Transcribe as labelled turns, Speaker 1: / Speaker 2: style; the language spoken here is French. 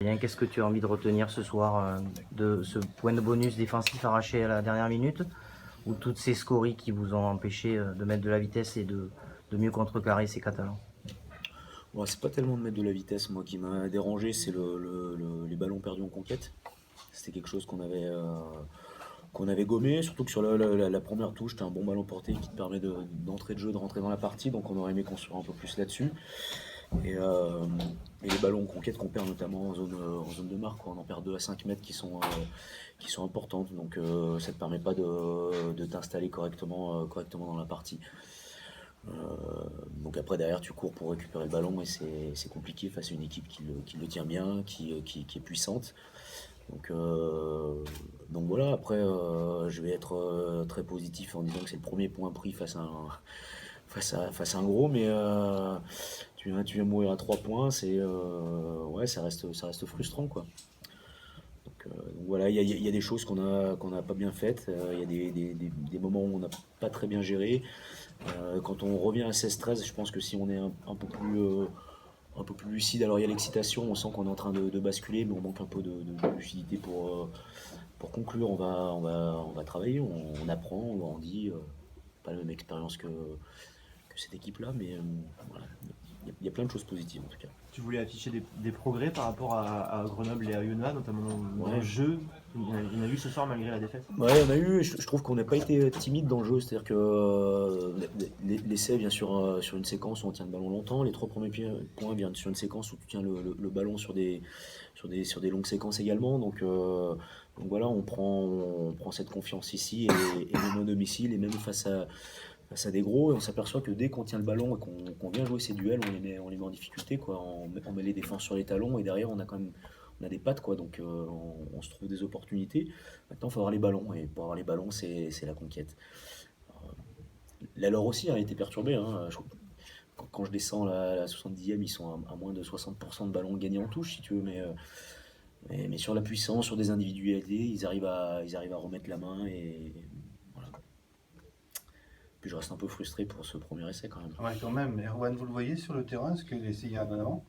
Speaker 1: Adrien, qu'est-ce que tu as envie de retenir ce soir de ce point de bonus défensif arraché à la dernière minute ou toutes ces scories qui vous ont empêché de mettre de la vitesse et de mieux contrecarrer ces Catalans?
Speaker 2: Ouais, c'est pas tellement de mettre de la vitesse, moi, qui m'a dérangé, c'est les ballons perdus en conquête. C'était quelque chose qu'on avait gommé, surtout que sur la première touche, t'as un bon ballon porté qui te permet d'entrer de jeu, de rentrer dans la partie, donc on aurait aimé construire un peu plus là-dessus. Et, euh, et les ballons en conquête qu'on perd notamment en zone de marque, quoi. On en perd 2 à 5 mètres qui sont importantes, donc ça te permet pas de t'installer correctement dans la partie. Donc après derrière tu cours pour récupérer le ballon et c'est compliqué face à une équipe qui le tient bien, qui est puissante. Donc, euh, donc voilà, après je vais être très positif en disant que c'est le premier point pris face à un gros, mais tu viens mourir à 3 points, ouais, ça reste frustrant quoi. Donc voilà, il y a des choses qu'on a pas bien faites, il y a des moments où on n'a pas très bien géré. Quand on revient à 16-13, je pense que si on est un peu plus lucide, alors il y a l'excitation, on sent qu'on est en train de basculer, mais on manque un peu de lucidité pour conclure. On va travailler, on apprend, on grandit. Pas la même expérience que cette équipe-là, mais voilà, il y a plein de choses positives en tout cas.
Speaker 3: Tu voulais afficher des progrès par rapport à Grenoble et à Oyonnax, notamment dans le
Speaker 2: Ouais.
Speaker 3: jeu. Il y en a eu ce soir malgré la défaite.
Speaker 2: Ouais, on a eu, je trouve qu'on n'a pas été timide dans le jeu, c'est-à-dire que l'essai vient sur une séquence où on tient le ballon longtemps, les 3 premiers points viennent sur une séquence où tu tiens le ballon sur des longues séquences également, donc voilà, on prend cette confiance ici et même au domicile et même face à des gros, et on s'aperçoit que dès qu'on tient le ballon et qu'on vient jouer ces duels, on les met en difficulté, quoi, on met les défenses sur les talons et derrière on a quand même on a des pattes, quoi, donc on se trouve des opportunités. Maintenant, il faut avoir les ballons, et pour avoir les ballons, c'est la conquête. La leur aussi a été perturbée. Hein. Quand je descends la 70e, ils sont à moins de 60% de ballons gagnés en touche, si tu veux, mais sur la puissance, sur des individualités, ils arrivent à remettre la main, et voilà. Puis je reste un peu frustré pour ce premier essai quand même.
Speaker 4: Ouais, quand même. Erwan, vous le voyez sur le terrain? Est-ce qu'il essayait un en avant?